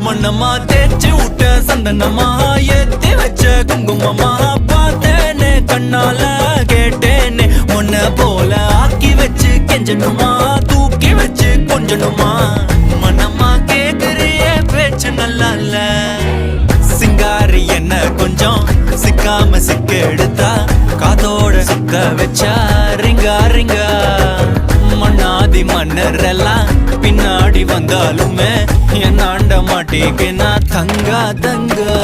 மண்ணம்மா தேய்ச்சி விட்ட சந்தனமா ஏத்தி வச்ச குங்குமமா பார்த்தேனே கண்ணால கேட்டேனே உன்ன போல ஆக்கி வச்சு கெஞ்சணுமா தூக்கி வச்சு கொஞ்சணுமா மண்ணம்மா கேக்குறிய பேச்சு நல்லா இல்ல சிங்காரி என்ன கொஞ்சம் சிக்காம சிக்க எடுத்தா காதோட சுக்க வச்சா ரிங்கா ரிங்கா மண்ணாதி மன்னர் எல்லாம் பின்னாடி வந்தாலுமே என் ஆண்ட மாட்டேக்கு நான் தங்கா தங்கா